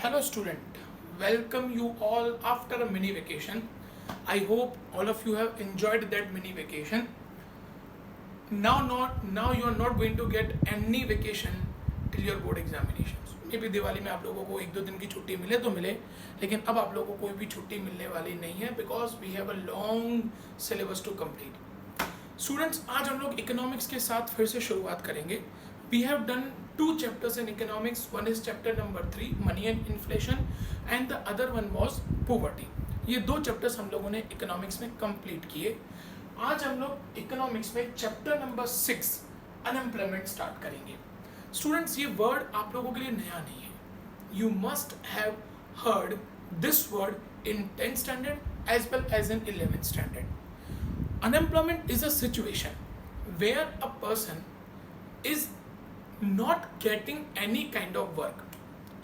Hello student, welcome you all after a mini vacation. I hope all of you have enjoyed that mini vacation. Now you are not going to get any vacation till your board examinations. Maybe Diwali में आप लोगों को एक दो दिन की छुट्टी मिले तो मिले, लेकिन अब आप लोगों को कोई भी छुट्टी मिलने वाली नहीं है because we have a long syllabus to complete. Students आज हम लोग इकोनॉमिक्स के साथ फिर से शुरुआत करेंगे. We have done 2 chapters in economics. One is chapter number 3 money and inflation and the other one was poverty. ये 2 chapters हम लोगों ने इकोनॉमिक्स में कंप्लीट किए. आज हम लोग इकोनॉमिक्स में चैप्टर नंबर 6 अनएम्प्लॉयमेंट स्टार्ट करेंगे. स्टूडेंट्स ये वर्ड आप लोगों के लिए नया नहीं है. You must have heard this word in 10th standard as well as in 11th standard. Unemployment is a situation where a person is not getting any kind of work.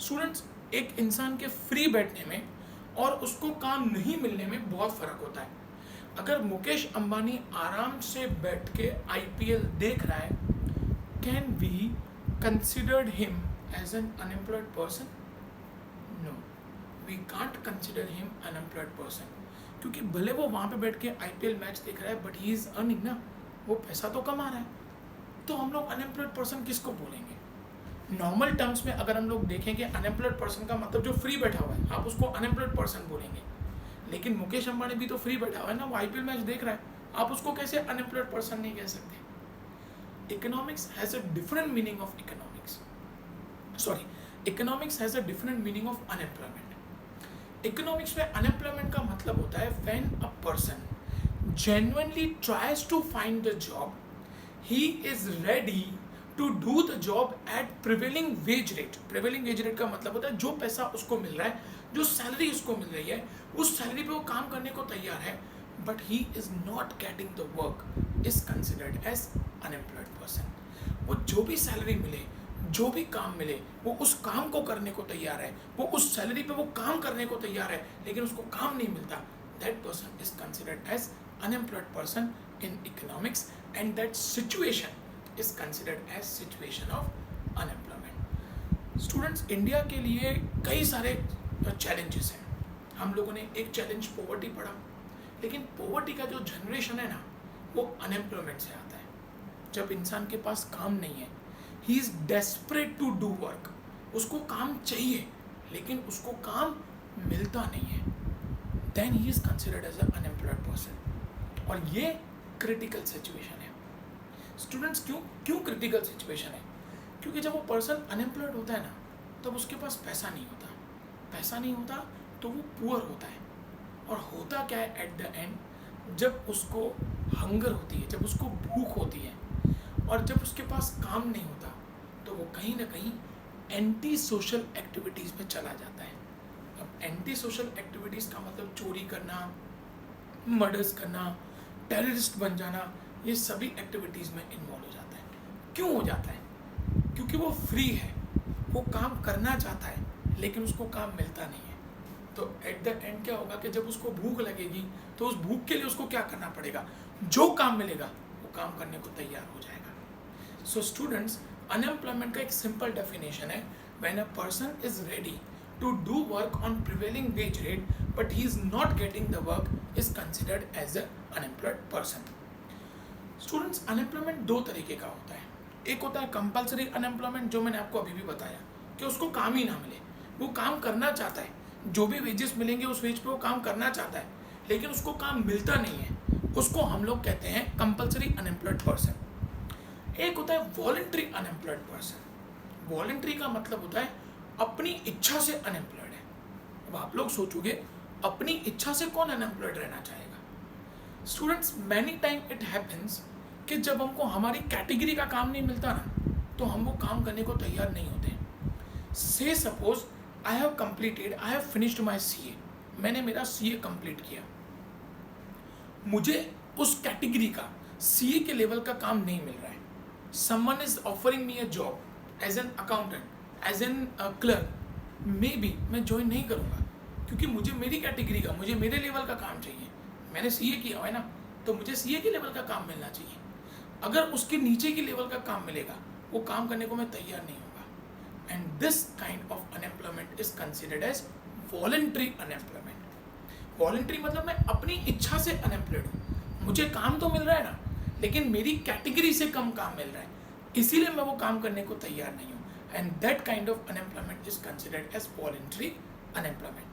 Students, एक इंसान के फ्री बैठने में और उसको काम नहीं मिलने में बहुत फर्क होता है. अगर मुकेश अंबानी आराम से बैठ के IPL देख रहा है, can we considered him as an unemployed person? No, we can't consider him unemployed person, क्योंकि भले वो वहाँ पे बैठ के IPL मैच देख रहा है बट ही इज़ अर्निंग ना, वो पैसा तो कमा रहा है. तो हम लोग अनएम्प्लॉयड पर्सन किसको बोलेंगे? नॉर्मल टर्म्स में अगर हम लोग देखेंगे अनएम्प्लॉयड पर्सन का मतलब जो फ्री बैठा हुआ है, आप उसको अनएम्प्लॉयड पर्सन बोलेंगे. लेकिन मुकेश अंबानी भी तो फ्री बैठा हुआ है ना, वो IPL मैच देख रहा है, आप उसको कैसे अनएम्प्लॉयड पर्सन नहीं कह सकते? Economics has a different meaning of economics. Economics has a different meaning of unemployment. Economics में अनएम्प्लॉयमेंट का मतलब होता है when a person genuinely tries to find the job, he is ready to do the job at prevailing wage rate. prevailing wage rate का मतलब होता है जो पैसा उसको मिल रहा है, जो सैलरी उसको मिल रही है, उस सैलरी पे वो काम करने को तैयार है, but he is not getting the work, is considered as unemployed person. वो जो भी सैलरी मिले, जो भी काम मिले, वो उस काम को करने को तैयार है, वो उस सैलरी पे वो काम करने को तैयार है, लेकिन उसको काम नहीं मिलता. That person is considered as unemployed person in economics, and that situation is considered as situation of unemployment. Students, India के लिए कई सारे challenges हैं. हम लोगों ने एक challenge poverty पढ़ा, लेकिन poverty का जो generation है ना, वो unemployment से आता है. जब इंसान के पास काम नहीं है, he is desperate to do work. उसको काम चाहिए, लेकिन उसको काम मिलता नहीं है. Then he is considered as an unemployed person. और ये क्रिटिकल सिचुएशन है. स्टूडेंट्स, क्यों क्रिटिकल सिचुएशन है? क्योंकि जब वो पर्सन अनएम्प्लॉयड होता है ना, तब उसके पास पैसा नहीं होता. पैसा नहीं होता तो वो पुअर होता है. और होता क्या है एट द एंड? जब उसको हंगर होती है, जब उसको भूख होती है, और जब उसके पास काम नहीं होता, तो वो कहीं ना कहीं एंटी सोशल एक्टिविटीज़ में चला जाता है. अब एंटी सोशल एक्टिविटीज़ का मतलब चोरी करना, मर्डर्स करना, टेररिस्ट बन जाना, ये सभी एक्टिविटीज़ में इन्वॉल्व हो जाता है. क्यों हो जाता है? क्योंकि वो फ्री है, वो काम करना चाहता है, लेकिन उसको काम मिलता नहीं है. तो एट द एंड क्या होगा कि जब उसको भूख लगेगी, तो उस भूख के लिए उसको क्या करना पड़ेगा? जो काम मिलेगा वो काम करने को तैयार हो जाएगा. सो स्टूडेंट्स, अनएम्प्लॉयमेंट का एक सिंपल डेफिनेशन है, when a person is ready to do work on prevailing wage rate but he is not getting the work is considered as a unemployed person. Students, unemployment दो तरीके का होता है. एक होता है compulsory unemployment, जो मैंने आपको अभी भी बताया कि उसको काम ही ना मिले, वो काम करना चाहता है, जो भी वेजेस मिलेंगे उस वेज पे वो काम करना चाहता है, लेकिन उसको काम मिलता नहीं है, उसको हम लोग कहते हैं compulsory unemployed person. एक होता है voluntary unemployed person. voluntary का मतलब होता है अपनी इच्छा से अनएम्प्लॉयड है. अब आप लोग सोचोगे, अपनी इच्छा से कौन अनएम्प्लॉयड रहना चाहेगा? Students, many time it happens कि जब हमको हमारी कैटेगरी का काम नहीं मिलता ना, तो हम वो काम करने को तैयार नहीं होते. से suppose I have finished my CA. मैंने मेरा CA कंप्लीट किया, मुझे उस कैटेगरी का CA के लेवल का काम नहीं मिल रहा है. Someone is offering me a job as an accountant, as an clerk, maybe मैं ज्वाइन नहीं करूँगा, क्योंकि मुझे मेरी कैटेगरी का, मुझे मेरे लेवल का काम चाहिए. मैंने CA किया हुआ है ना, तो मुझे CA के लेवल का काम मिलना चाहिए. अगर उसके नीचे की लेवल का काम मिलेगा, वो काम करने को मैं तैयार नहीं होगा. and this kind of unemployment is considered as voluntary unemployment. Voluntary मतलब मैं अपनी इच्छा से अनएम्प्लॉयड हूँ, मुझे काम तो मिल रहा है ना, लेकिन मेरी कैटेगरी से कम काम मिल रहा है, इसीलिए मैं वो काम करने को तैयार नहीं हूँ, and that kind of unemployment is considered as voluntary unemployment.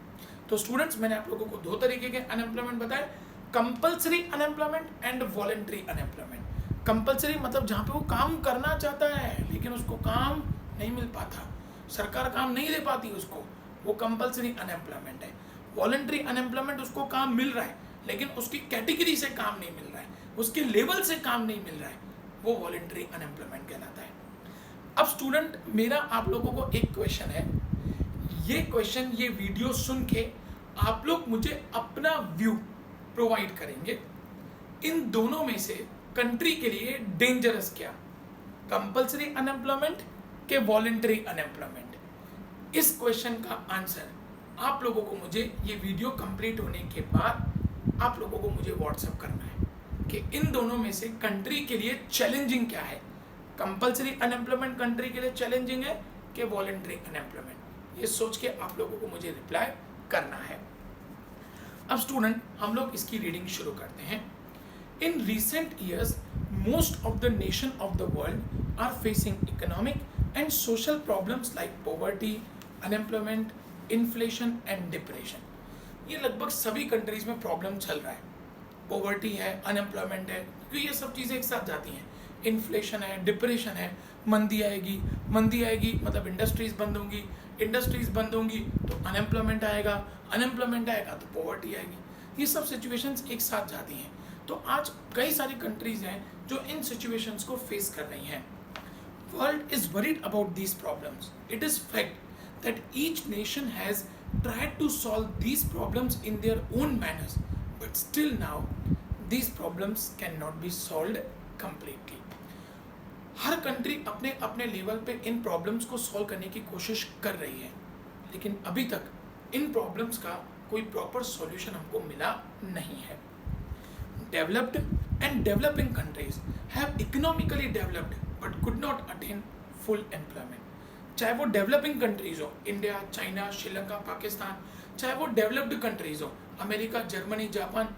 तो स्टूडेंट्स, मैंने आप लोगों को दो तरीके के अनएम्प्लॉयमेंट बताए, compulsory unemployment and voluntary unemployment. Compulsory मतलब जहाँ पे वो काम करना चाहता है लेकिन उसको काम नहीं मिल पाता, सरकार काम नहीं दे पाती उसको, वो कंपल्सरी अनएम्प्लॉयमेंट है. वॉलंटरी अनएम्प्लॉयमेंट, उसको काम मिल रहा है लेकिन उसकी कैटेगरी से काम नहीं मिल रहा है, उसके लेवल से काम नहीं मिल रहा है, वो वॉलंटरी अनएम्प्लॉयमेंट कहलाता है. अब स्टूडेंट, मेरा आप लोगों को एक क्वेश्चन है, ये वीडियो सुन के आप लोग मुझे अपना व्यू प्रोवाइड करेंगे, इन दोनों में से कंट्री के लिए डेंजरस क्या, कंपल्सरी अनएम्प्लॉयमेंट के वॉलंटरी अनएम्प्लॉयमेंट. इस क्वेश्चन का आंसर आप लोगों को मुझे ये वीडियो कंप्लीट होने के बाद आप लोगों को मुझे व्हाट्सएप करना है कि इन दोनों में से कंट्री के लिए चैलेंजिंग क्या है, कंपल्सरी अनएम्प्लॉयमेंट कंट्री के लिए चैलेंजिंग है कि वॉलंटरी अनएम्प्लॉयमेंट. ये सोच के आप लोगों को मुझे रिप्लाई करना है. अब स्टूडेंट, हम लोग इसकी रीडिंग शुरू करते हैं. In recent years, most of the nations of the world are facing economic and social problems like poverty, unemployment, inflation and depression. ये लगभग सभी कंट्रीज में प्रॉब्लम चल रहा है. पॉवर्टी है, अनएम्प्लॉयमेंट है, क्योंकि ये सब चीज़ें एक साथ जाती हैं. इन्फ्लेशन है, डिप्रेशन है, मंदी आएगी मतलब इंडस्ट्रीज बंद होंगी, इंडस्ट्रीज बंद होंगी तो अनएम्प्लॉयमेंट आएगा, अनएम्प्लॉयमेंट आएगा तो पॉवर्टी आएगी. ये सब सिचुएशंस एक साथ जाती हैं. तो आज कई सारी कंट्रीज हैं जो इन सिचुएशंस को फेस कर रही हैं. World is worried about these problems. It is fact that each nation has tried to solve these problems in their own manners, but still now these problems can not be solved completely. हर country अपने अपने level पे इन problems को solve करने की कोशिश कर रही है, लेकिन अभी तक इन प्रॉब्लम्स का कोई प्रॉपर सॉल्यूशन हमको मिला नहीं है. Developed and developing countries have economically developed but could not attain full employment. चाहे वो डेवलपिंग कंट्रीज हो, इंडिया, चाइना, श्रीलंका, पाकिस्तान, चाहे वो डेवलप्ड कंट्रीज हो, अमेरिका, जर्मनी, जापान,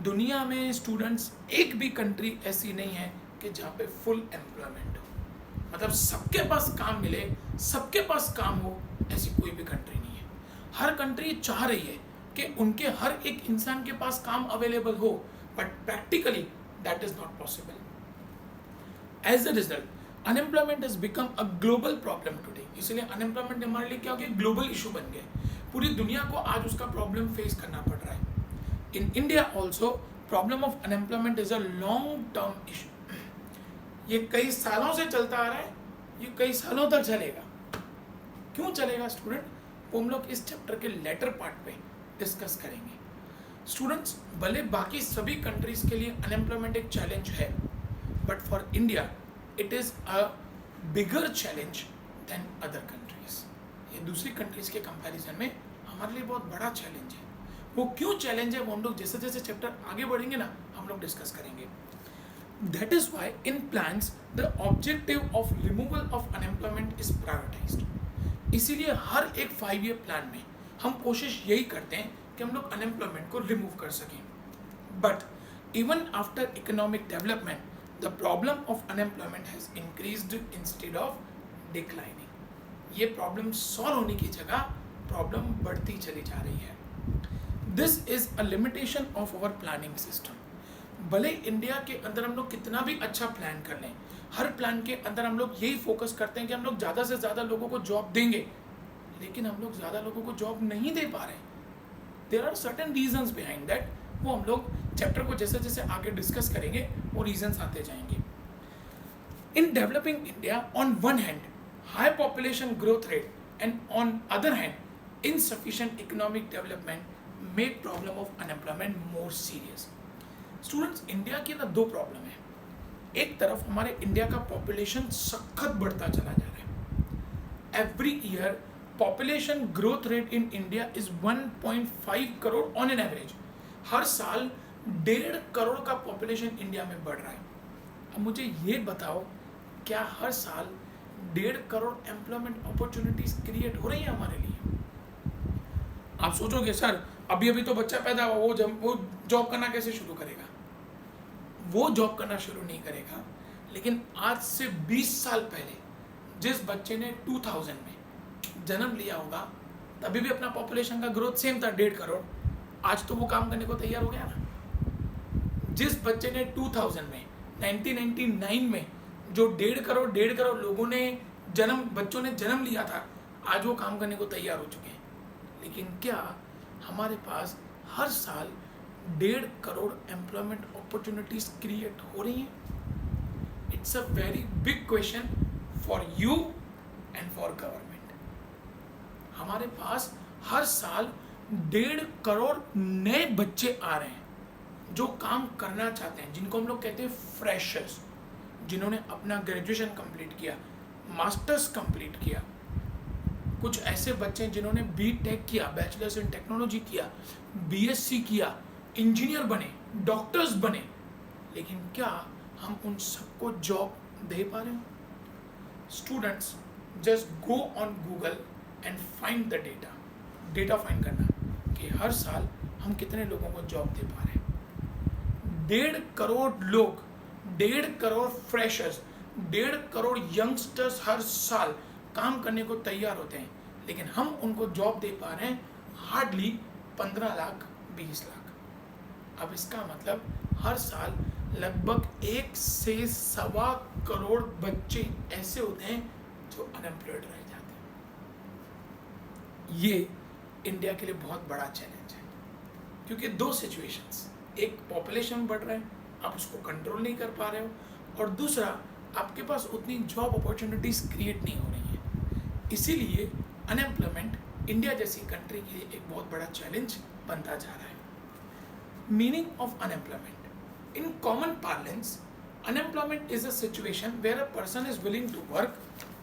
दुनिया में स्टूडेंट्स एक भी कंट्री ऐसी नहीं है कि जहाँ पे फुल एम्प्लॉयमेंट हो, मतलब सबके पास काम मिले, सबके पास काम हो, ऐसी कोई भी कंट्री नहीं है. हर कंट्री चाह रही है कि उनके हर एक इंसान के पास काम अवेलेबल हो, but practically that is not possible. As a result, unemployment has become a global problem today. इसलिए unemployment हमारे लिए क्या हो गया, ग्लोबल इशू बन गया. पूरी दुनिया को आज उसका प्रॉब्लम फेस करना पड़ रहा है. In India also, problem of unemployment is a long-term issue. ये कई सालों से चलता आ रहा है, ये कई सालों तक चलेगा. क्यों चलेगा स्टूडेंट, वो हम लोग इस चैप्टर के लेटर पार्ट पे डिस्कस करेंगे. स्टूडेंट्स, भले बाकी सभी कंट्रीज के लिए अनएम्प्लॉयमेंट एक चैलेंज है, but for India it is a bigger challenge than other countries. ये दूसरी कंट्रीज के कंपैरिजन में हमारे लिए बहुत बड़ा चैलेंज है. वो क्यों चैलेंज है वो हम लोग जैसे जैसे चैप्टर आगे बढ़ेंगे ना, हम लोग डिस्कस करेंगे. That is why in plans the objective of removal of unemployment is prioritised. इसीलिए हर एक 5 ईयर प्लान में हम कोशिश यही करते हैं कि हम लोग अनएम्प्लॉयमेंट को रिमूव कर सकें. But even after economic development the problem of unemployment has increased instead of declining. ये प्रॉब्लम सॉल्व होने की जगह प्रॉब्लम बढ़ती चली जा रही है. This is a limitation of our planning system. भले इंडिया के अंदर हम लोग कितना भी अच्छा प्लान कर लें, हर प्लान के अंदर हम लोग यही फोकस करते हैं कि हम लोग ज़्यादा से ज़्यादा लोगों को जॉब देंगे, लेकिन हम लोग ज़्यादा लोगों को जॉब नहीं दे पा रहे. There are certain reasons behind that. वो हम लोग चैप्टर को जैसे जैसे आगे डिस्कस करेंगे वो रीजंस आते जाएंगे. In developing India, on one hand high population growth rate and on other hand insufficient economic development make problem of unemployment more serious. Students, India की ना दो प्रॉब्लम है. एक तरफ हमारे इंडिया का पॉपुलेशन सखत बढ़ता चला जा रहा है. Every year population growth rate in India is 1.5 crore on an average. हर साल 1.5 करोड़ का पॉपुलेशन इंडिया में बढ़ रहा है. अब मुझे ये बताओ, क्या हर साल 1.5 करोड़ एम्प्लॉयमेंट अपॉर्चुनिटीज क्रिएट हो रही है हमारे लिए। आप सोचोगे सर अभी अभी तो बच्चा पैदा हुआ, वो जॉब करना कैसे शुरू करेगा? वो जॉब करना शुरू नहीं करेगा, लेकिन आज से 20 साल पहले जिस बच्चे ने 2000 में जन्म लिया होगा, तभी भी अपना पॉपुलेशन का ग्रोथ सेम था 1.5 करोड़, आज तो वो काम करने को तैयार हो गया ना। जिस बच्चे ने 2000 में 1999 में जो 1.5 करोड़ लोगों ने बच्चों ने जन्म लिया था, आज वो काम करने को तैयार हो चुके हैं। लेकिन क्या हमारे पास हर साल 1.5 करोड़ एम्प्लॉयमेंट अपॉर्चुनिटीज क्रिएट हो रही हैं? It's a very big question for you and for government. हमारे पास हर साल 1.5 करोड़ नए बच्चे आ रहे हैं जो काम करना चाहते हैं, जिनको हम लोग कहते हैं फ्रेशर्स, जिन्होंने अपना ग्रेजुएशन कंप्लीट किया, मास्टर्स कंप्लीट किया। कुछ ऐसे बच्चे हैं जिन्होंने बीटेक किया, बैचलर्स इन टेक्नोलॉजी किया, बीएससी किया, इंजीनियर बने, डॉक्टर्स बने। लेकिन क्या हम उन सबको जॉब दे पा रहे हैं? Students, just go on Google and find the data find करना कि हर साल हम कितने लोगों को जॉब दे पा रहे हैं। 1.5 करोड़ लोग, 1.5 करोड़ फ्रेशर्स, 1.5 करोड़ यंगस्टर्स हर साल काम करने को तैयार होते हैं, लेकिन हम उनको जॉब दे पा रहे हैं हार्डली 15 लाख 20 लाख। अब इसका मतलब हर साल लगभग 1 से 1.25 करोड़ बच्चे ऐसे होते हैं जो अनएम्प्लॉयड रह जाते हैं। ये इंडिया के लिए बहुत बड़ा चैलेंज है, क्योंकि 2 सिचुएशंस, एक पॉपुलेशन बढ़ रहा है, आप उसको कंट्रोल नहीं कर पा रहे हो, और दूसरा आपके पास उतनी जॉब अपॉर्चुनिटीज क्रिएट नहीं हो रही है। इसीलिए अनएम्प्लॉयमेंट इंडिया जैसी कंट्री के लिए एक बहुत बड़ा चैलेंज बनता जा रहा है। Meaning of unemployment in common parlance, unemployment is a situation where a person is willing to work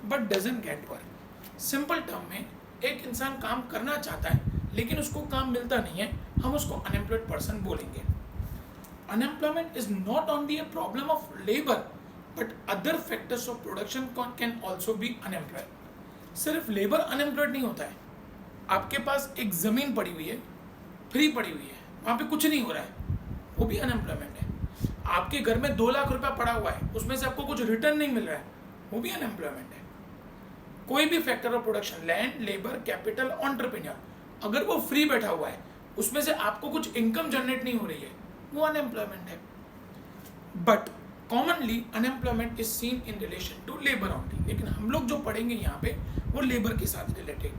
but doesn't get work. Simple term में एक इंसान काम करना चाहता है लेकिन उसको काम मिलता नहीं है, हम उसको अनएम्प्लॉयड पर्सन बोलेंगे। Unemployment is not only a problem of labour but other factors of production can also be unemployed. सिर्फ लेबर अनएम्प्लॉयड नहीं होता है, आपके पास एक ज़मीन पड़ी हुई है, फ्री पड़ी हुई है, वहाँ पे कुछ नहीं हो रहा है, वो भी अनएम्प्लॉयमेंट है। आपके घर में 2 लाख रुपया पड़ा हुआ है, उसमें से आपको कुछ रिटर्न नहीं मिल रहा है, वो भी अनएम्प्लॉयमेंट है। कोई भी factor of production, land, labour, capital, entrepreneur, अगर वो फ्री बैठा हुआ है, उसमें से आपको कुछ इनकम जनरेट नहीं हो रही है, वो अनएम्प्लॉयमेंट है। But commonly unemployment is seen in relation to labour only, लेकिन हम लोग जो पढ़ेंगे यहाँ पे वो लेबर के साथ related.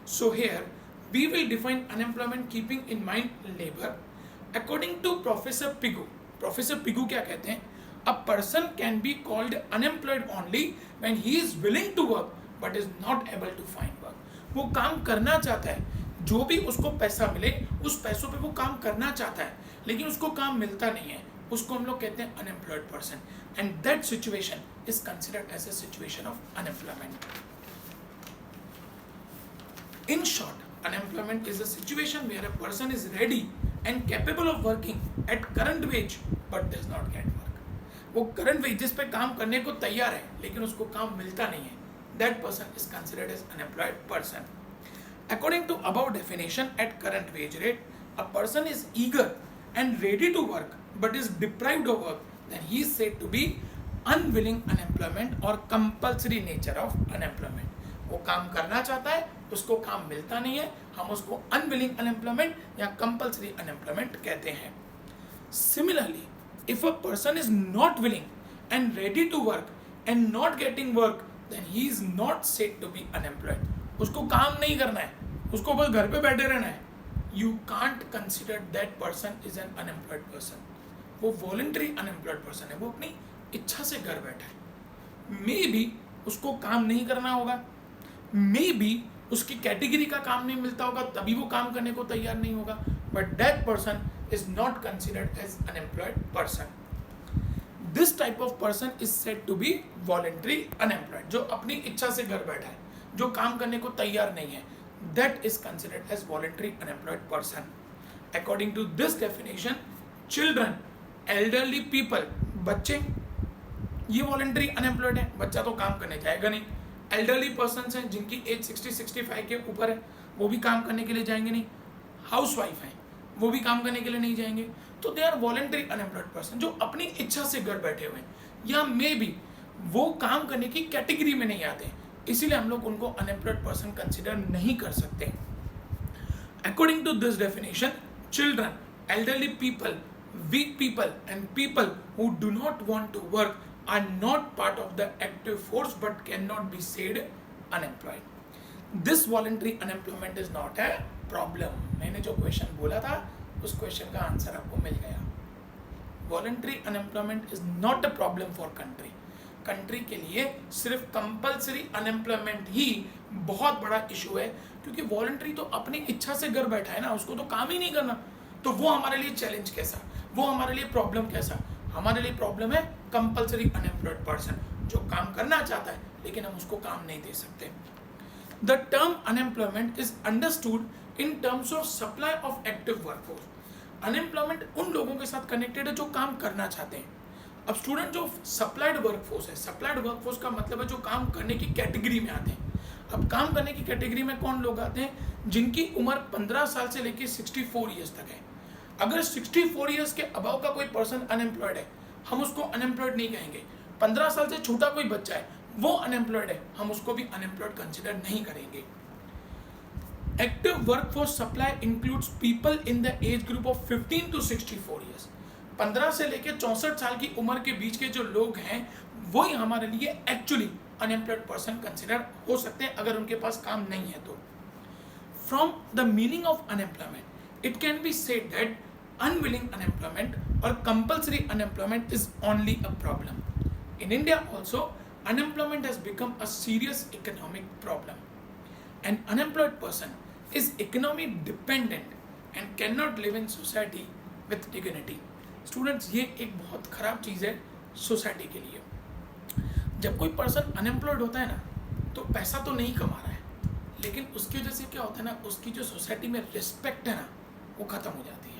So here we will define unemployment keeping in mind labour according to professor Pigou. Professor Pigou क्या कहते हैं? A person can be called unemployed only when he is willing to work but is not able to find work. वो काम करना चाहता है, जो भी उसको पैसा मिले उस पैसों पे वो काम करना चाहता है, लेकिन उसको काम मिलता नहीं है, उसको हम लोग कहते हैं unemployed person, and that situation is considered as a situation of unemployment. In short, unemployment is a situation where a person is ready and capable of working at current wage but does not get work. वो current wages पे काम करने को तैयार है लेकिन उसको काम मिलता नहीं है, that person is considered as unemployed person. According to above definition, at current wage rate, a person is eager and ready to work but is deprived of work, then he is said to be unwilling unemployment or compulsory nature of unemployment. वो काम करना चाहता है, उसको काम मिलता नहीं है, हम उसको अनविलिंग अनएम्प्लॉयमेंट या कंपल्सरी अनएम्प्लॉयमेंट कहते हैं। Similarly, if a person is not willing and ready to work and not getting work, then he is not said to be unemployed. उसको काम नहीं करना है, उसको बस घर पे बैठे रहना है, you can't consider that person is an unemployed person. वो वॉलंटरी अनएम्प्लॉयड पर्सन है, वो अपनी इच्छा से घर बैठा है। मे बी उसको काम नहीं करना होगा, मे बी उसकी कैटेगरी का काम नहीं मिलता होगा, तभी वो काम करने को तैयार नहीं होगा, but that person is not considered as unemployed person. This type of person is said to be voluntary unemployed. जो अपनी इच्छा से घर बैठा है, जो काम करने को तैयार नहीं है, that is considered as voluntary unemployed person. According to this definition, children, elderly people, बच्चे, ये वॉलंटरी अनएम्प्लॉयड है, बच्चा तो काम करने जाएगा नहीं, एल्डरली पर्सन हैं जिनकी एज 60-65 के ऊपर है, वो भी काम करने के लिए जाएंगे नहीं। हाउसवाइफ हैं, वो भी काम करने के लिए नहीं जाएंगे। तो they are voluntary unemployed person, जो अपनी इच्छा से घर बैठे हुए हैं, या मे बी वो काम करने की कैटेगरी में नहीं आते, इसीलिए हम लोग उनको अनएम्प्लॉयड पर्सन कंसिडर नहीं कर सकते। According to this definition, children, elderly people, weak people and people who do not want to work are not part of the active force but cannot be said unemployed. This voluntary unemployment is not a problem. मैंने जो question बोला था उस question का answer आपको मिल गया। Voluntary unemployment is not a problem for country. Country के लिए सिर्फ कंपल्सरी अनएम्प्लॉयमेंट ही बहुत बड़ा इशू है, क्योंकि वॉलंटरी तो अपनी इच्छा से घर बैठा है ना, उसको तो काम ही नहीं करना। तो वो हमारे लिए चैलेंज कैसा, वो हमारे लिए प्रॉब्लम कैसा? हमारे लिए प्रॉब्लम है कंपल्सरी अनएम्प्लॉयड पर्सन, जो काम करना चाहता है लेकिन हम उसको काम नहीं दे सकते। The term unemployment is understood in terms of supply of active workforce. Unemployment उन लोगों के साथ कनेक्टेड है जो काम करना चाहते हैं। अब स्टूडेंट, जो सप्लाइड वर्कफोर्स है, सप्लाइड वर्कफोर्स का मतलब है जो काम करने की कैटेगरी में आते हैं। अब काम करने की कैटेगरी में कौन लोग आते हैं? जिनकी उम्र 15 साल से लेकर 64 ईयर्स तक है। अगर 64 ईयर्स के अबव का कोई पर्सन अनएम्प्लॉयड है, हम उसको अनएम्प्लॉयड नहीं कहेंगे। 15 साल से छोटा कोई बच्चा है, वो अनएम्प्लॉयड है, हम उसको भी अनएम्प्लॉयड कंसिडर नहीं करेंगे। Active workforce supply includes people in the age group of 15 to 64 years. 15 से लेकर 64 साल की उम्र के बीच के जो लोग हैं, वही हमारे लिए एक्चुअली अनएम्प्लॉयड पर्सन कंसिडर हो सकते हैं अगर उनके पास काम नहीं है तो। From the meaning of unemployment, it can be said that unwilling unemployment or compulsory unemployment is only a problem. In India also, unemployment has become a serious economic problem. An unemployed person is economy dependent and cannot live in society with dignity. Students, ये एक बहुत खराब चीज़ है society के लिए। जब कोई person unemployed होता है ना, तो पैसा तो नहीं कमा रहा है, लेकिन उसकी वजह से क्या होता है ना, उसकी जो सोसाइटी में रिस्पेक्ट है ना, वो ख़त्म हो जाती है।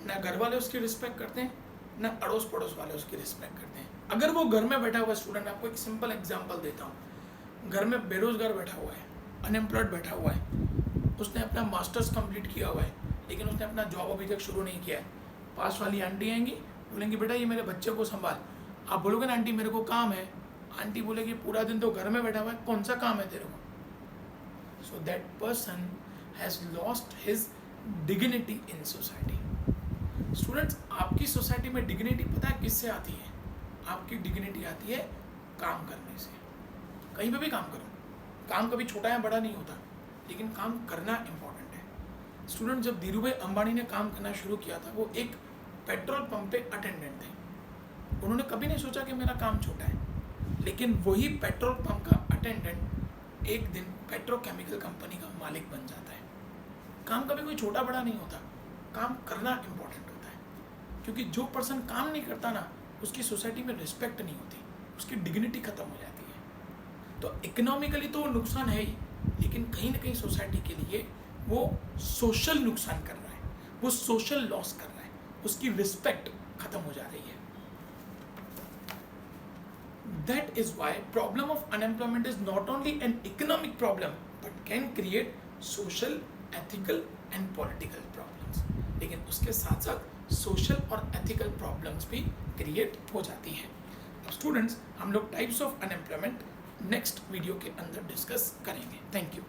ना घर वाले उसकी रिस्पेक्ट करते हैं, ना अड़ोस पड़ोस वाले उसकी रिस्पेक्ट करते हैं। अगर वो घर में बैठा हुआ स्टूडेंट, आपको एक सिंपल एग्जांपल देता हूँ। घर में बेरोजगार बैठा हुआ है, अनएम्प्लॉयड बैठा हुआ है, उसने अपना मास्टर्स कंप्लीट किया हुआ है, लेकिन उसने अपना जॉब अभी तक शुरू नहीं किया है। पास वाली आंटी आएंगी, बोलेंगी बेटा ये मेरे बच्चे को संभाल। आप बोलोगे ना आंटी मेरे को काम है, आंटी बोलेगी पूरा दिन तो घर में बैठा हुआ है, कौन सा काम है तेरे को? So that person has lost his dignity in society. Students, आपकी सोसाइटी में डिग्निटी पता है किससे आती है? आपकी डिग्निटी आती है काम करने से। कहीं पे भी काम करो, काम कभी छोटा या बड़ा नहीं होता, लेकिन काम करना इम्पोर्टेंट है। स्टूडेंट, जब धीरू भाई अंबानी ने काम करना शुरू किया था, वो एक पेट्रोल पंप पे अटेंडेंट थे। उन्होंने कभी नहीं सोचा कि मेरा काम छोटा है, लेकिन वही पेट्रोल पंप का अटेंडेंट एक दिन पेट्रोकेमिकल कंपनी का मालिक बन जाता है। काम कभी कोई छोटा बड़ा नहीं होता, काम करना इम्पोर्टेंट होता है, क्योंकि जो पर्सन काम नहीं करता ना, उसकी सोसाइटी में रिस्पेक्ट नहीं होती, उसकी डिग्निटी खत्म हो जाती है। तो इकोनॉमिकली तो नुकसान है ही, लेकिन कहीं ना कहीं सोसाइटी के लिए वो सोशल नुकसान कर रहा है, वो सोशल लॉस कर रहा है, उसकी रिस्पेक्ट खत्म हो जा रही है। That is why problem of unemployment is not only an economic problem but can create social, ethical and political problems. लेकिन उसके साथ साथ social और ethical problems भी create हो जाती हैं। अब स्टूडेंट्स, हम लोग types of unemployment next video के अंदर डिस्कस करेंगे। Thank you.